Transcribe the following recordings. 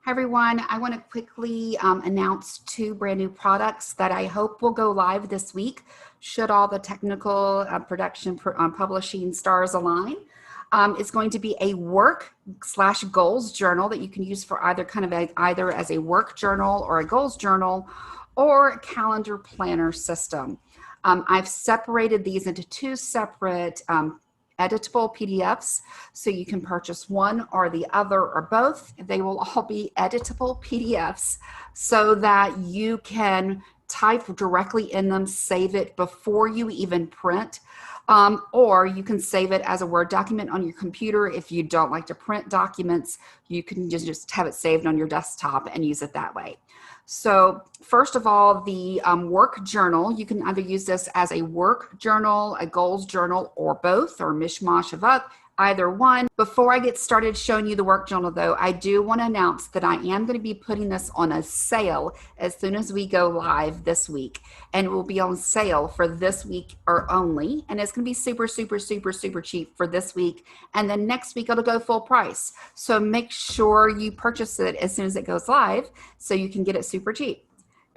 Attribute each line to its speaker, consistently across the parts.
Speaker 1: Hi everyone, I want to quickly announce two brand new products that I hope will go live this week, should all the technical production publishing stars align. It's going to be a work/goals journal that you can use for either as a work journal or a goals journal or a calendar planner system. I've separated these into two separate editable PDFs, so you can purchase one or the other or both. They will all be editable PDFs so that you can type directly in them, save it before you even print, or you can save it as a Word document on your computer. If you don't like to print documents, you can just have it saved on your desktop and use it that way. So first of all, the work journal, you can either use this as a work journal, a goals journal, or both, or mishmash of either one. Before I get started showing you the work journal though, I do want to announce that I am going to be putting this on a sale as soon as we go live this week. And it will be on sale for this week or only. And it's going to be super, super, super, super cheap for this week. And then next week it'll go full price. So make sure you purchase it as soon as it goes live so you can get it super cheap.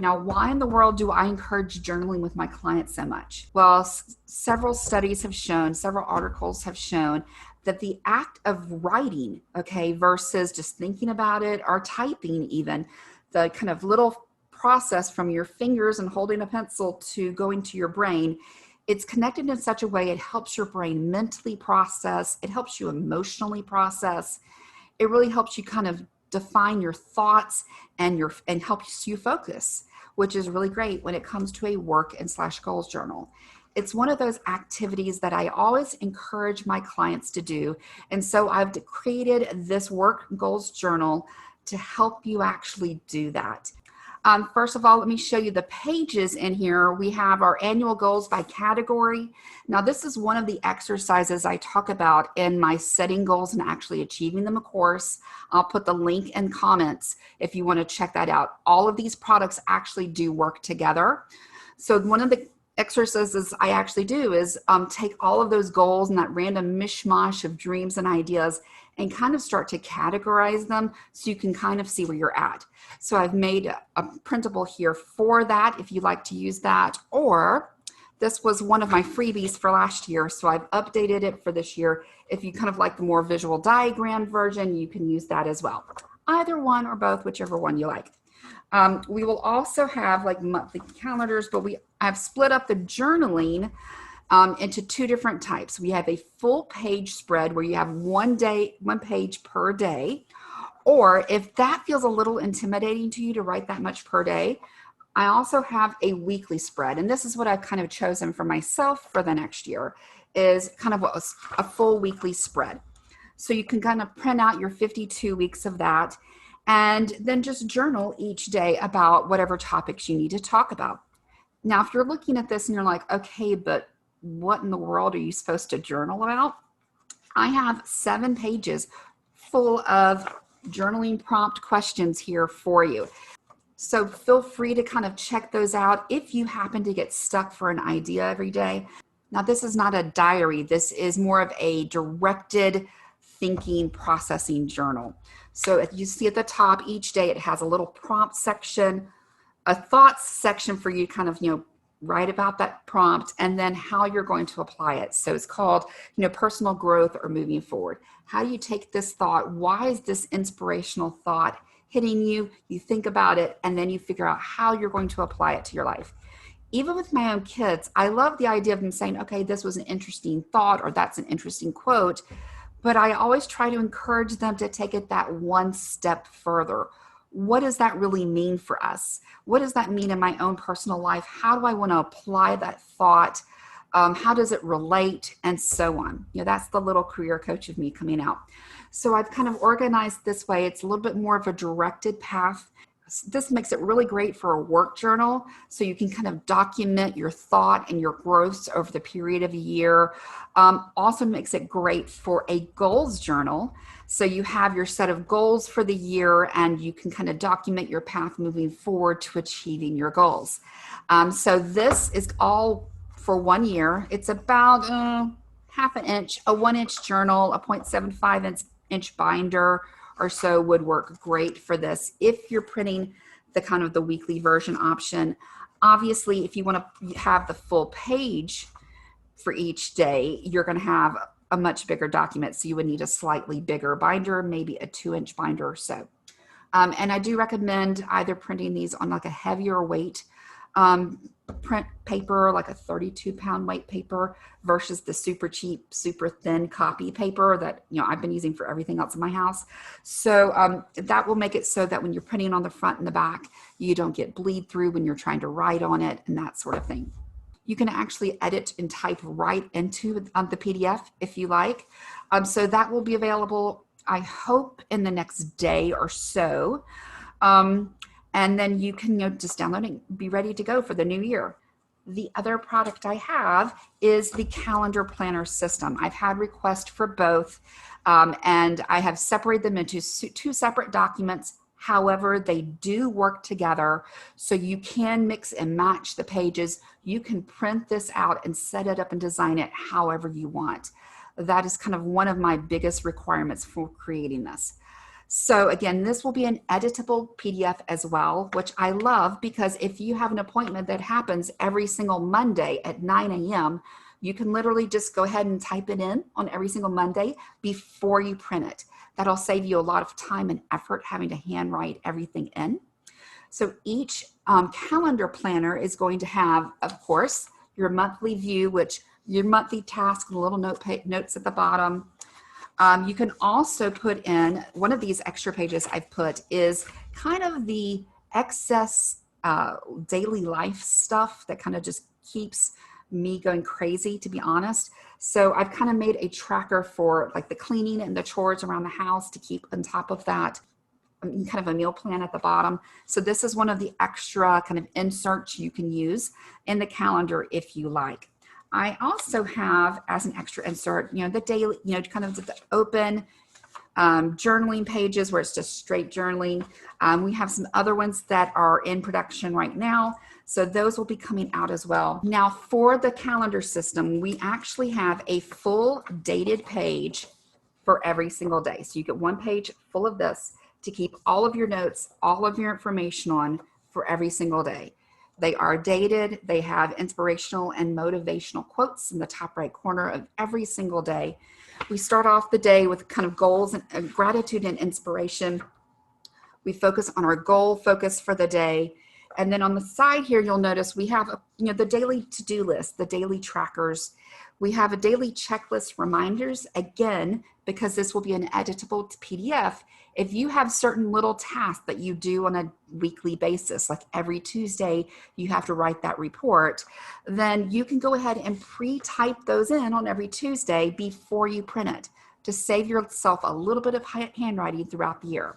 Speaker 1: Now, why in the world do I encourage journaling with my clients so much? Well, several studies have shown, several articles have shown that the act of writing, okay, versus just thinking about it or typing even, the kind of little process from your fingers and holding a pencil to going to your brain, it's connected in such a way it helps your brain mentally process, it helps you emotionally process, it really helps you kind of define your thoughts and helps you focus, which is really great when it comes to a work and / goals journal. It's one of those activities that I always encourage my clients to do. And so I've created this work goals journal to help you actually do that. First of all, let me show you the pages in here. We have our annual goals by category. Now, this is one of the exercises I talk about in my setting goals and actually achieving them course. I'll put the link in comments if you want to check that out. All of these products actually do work together. So one of the exercises I actually do is take all of those goals and that random mishmash of dreams and ideas and kind of start to categorize them so you can kind of see where you're at. So I've made a printable here for that if you'd like to use that, or this was one of my freebies for last year, so I've updated it for this year. If you kind of like the more visual diagram version, you can use that as well. Either one or both, whichever one you like. We will also have like monthly calendars, but I've split up the journaling into two different types. We have a full page spread where you have one page per day, or if that feels a little intimidating to you to write that much per day, I also have a weekly spread. And this is what I've kind of chosen for myself for the next year, is kind of what was a full weekly spread. So you can kind of print out your 52 weeks of that and then just journal each day about whatever topics you need to talk about. Now, if you're looking at this and you're like, okay, but what in the world are you supposed to journal about? I have 7 pages full of journaling prompt questions here for you. So feel free to kind of check those out if you happen to get stuck for an idea every day. Now, this is not a diary. This is more of a directed thinking processing journal. So if you see at the top each day, it has a little prompt section, a thoughts section for you to kind of, write about that prompt, and then how you're going to apply it. So it's called, personal growth or moving forward. How do you take this thought? Why is this inspirational thought hitting you? You think about it, and then you figure out how you're going to apply it to your life. Even with my own kids, I love the idea of them saying, okay, this was an interesting thought, or that's an interesting quote. But I always try to encourage them to take it that one step further. What does that really mean for us? What does that mean in my own personal life? How do I want to apply that thought? How does it relate? And so on. That's the little career coach of me coming out. So I've kind of organized this way. It's a little bit more of a directed path. This makes it really great for a work journal, so you can kind of document your thought and your growths over the period of a year. Also makes it great for a goals journal. So you have your set of goals for the year, and you can kind of document your path moving forward to achieving your goals. So this is all for 1 year. It's about half an inch, a 1 inch journal, a 0.75 inch binder, or so would work great for this. If you're printing the kind of the weekly version option, obviously, if you want to have the full page for each day, you're going to have a much bigger document. So you would need a slightly bigger binder, maybe a 2-inch binder or so. And I do recommend either printing these on like a heavier weight print paper, like a 32-pound weight paper, versus the super cheap, super thin copy paper that, you know, I've been using for everything else in my house. So that will make it so that when you're printing on the front and the back, you don't get bleed through when you're trying to write on it and that sort of thing. You can actually edit and type right into the PDF if you like. So that will be available, I hope, in the next day or so. And then you can, you know, just download it, be ready to go for the new year. The other product I have is the calendar planner system. I've had requests for both, and I have separated them into 2 separate documents. However, they do work together, so you can mix and match the pages. You can print this out and set it up and design it however you want. That is kind of one of my biggest requirements for creating this. So again, this will be an editable PDF as well, which I love, because if you have an appointment that happens every single Monday at 9 a.m., you can literally just go ahead and type it in on every single Monday before you print it. That'll save you a lot of time and effort having to handwrite everything in. So each calendar planner is going to have, of course, your monthly view, which your monthly task, the little notes at the bottom. You can also put in, one of these extra pages I've put is kind of the excess daily life stuff that kind of just keeps me going crazy, to be honest. So I've kind of made a tracker for like the cleaning and the chores around the house to keep on top of that, kind of a meal plan at the bottom. So this is one of the extra kind of inserts you can use in the calendar if you like. I also have, as an extra insert, you know, the daily, you know, kind of the open journaling pages where it's just straight journaling. We have some other ones that are in production right now, so those will be coming out as well. Now, for the calendar system, we actually have a full dated page for every single day. So you get one page full of this to keep all of your notes, all of your information on for every single day. They are dated. They have inspirational and motivational quotes in the top right corner of every single day. We start off the day with kind of goals and gratitude and inspiration. We focus on our goal focus for the day. And then on the side here, you'll notice we have, you know, the daily to-do list, the daily trackers. We have a daily checklist reminders, again, because this will be an editable PDF. If you have certain little tasks that you do on a weekly basis, like every Tuesday, you have to write that report, then you can go ahead and pre-type those in on every Tuesday before you print it to save yourself a little bit of handwriting throughout the year.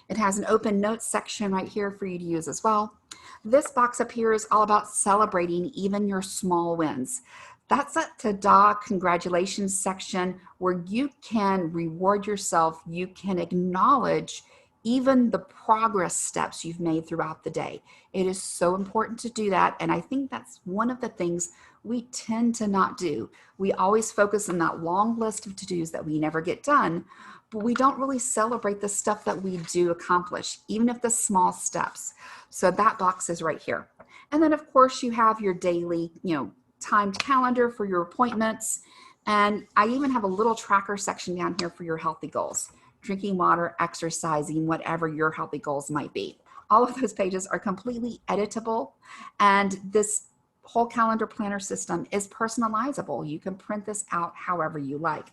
Speaker 1: It has an open notes section right here for you to use as well. This box up here is all about celebrating even your small wins. That's a ta-da, congratulations section where you can reward yourself. You can acknowledge even the progress steps you've made throughout the day. It is so important to do that. And I think that's one of the things we tend to not do. We always focus on that long list of to-dos that we never get done, but we don't really celebrate the stuff that we do accomplish, even if the small steps. So that box is right here. And then of course you have your daily, you know, timed calendar for your appointments. And I even have a little tracker section down here for your healthy goals, drinking water, exercising, whatever your healthy goals might be. All of those pages are completely editable. And this whole calendar planner system is personalizable. You can print this out however you like.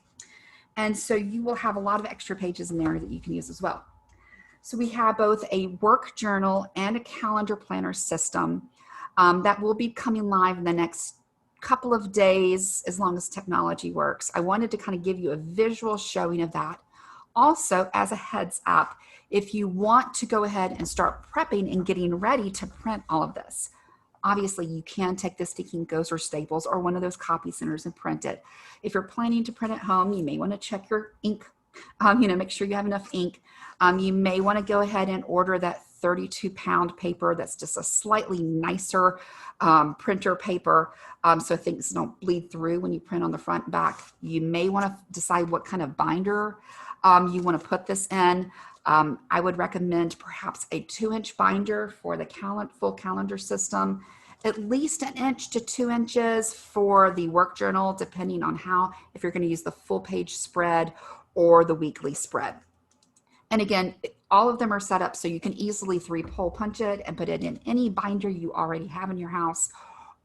Speaker 1: And so you will have a lot of extra pages in there that you can use as well. So we have both a work journal and a calendar planner system that will be coming live in the next couple of days, as long as technology works. I wanted to kind of give you a visual showing of that. Also, as a heads up, if you want to go ahead and start prepping and getting ready to print all of this, obviously you can take this to Kinko's or Staples or one of those copy centers and print it. If you're planning to print at home, you may want to check your ink, make sure you have enough ink. You may want to go ahead and order that 32-pound paper that's just a slightly nicer printer paper, so things don't bleed through when you print on the front and back. You may want to decide what kind of binder you want to put this in. I would recommend perhaps a 2-inch binder for the full calendar system, at least 1 inch to 2 inches for the work journal, depending on if you're going to use the full page spread or the weekly spread. And again, all of them are set up so you can easily 3-hole punch it and put it in any binder you already have in your house,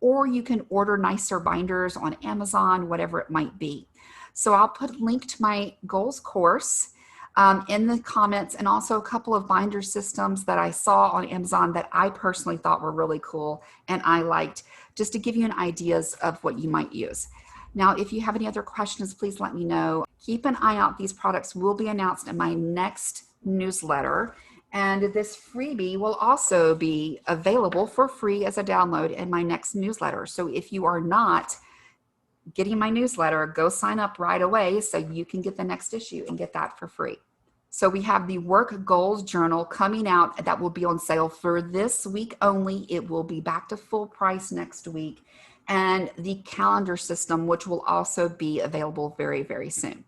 Speaker 1: or you can order nicer binders on Amazon, whatever it might be. So I'll put a link to my goals course in the comments, and also a couple of binder systems that I saw on Amazon that I personally thought were really cool and I liked, just to give you an ideas of what you might use. Now, if you have any other questions, please let me know. Keep an eye out. These products will be announced in my next newsletter. And this freebie will also be available for free as a download in my next newsletter. So if you are not getting my newsletter, go sign up right away so you can get the next issue and get that for free. So we have the Work Goals Journal coming out that will be on sale for this week only. It will be back to full price next week. And the calendar system, which will also be available very, very soon.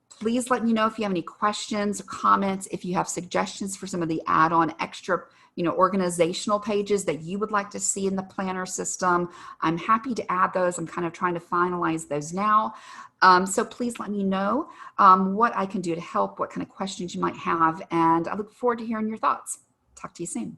Speaker 1: Please let me know if you have any questions or comments, if you have suggestions for some of the add-on extra, organizational pages that you would like to see in the planner system. I'm happy to add those. I'm kind of trying to finalize those now. So please let me know what I can do to help, what kind of questions you might have, and I look forward to hearing your thoughts. Talk to you soon.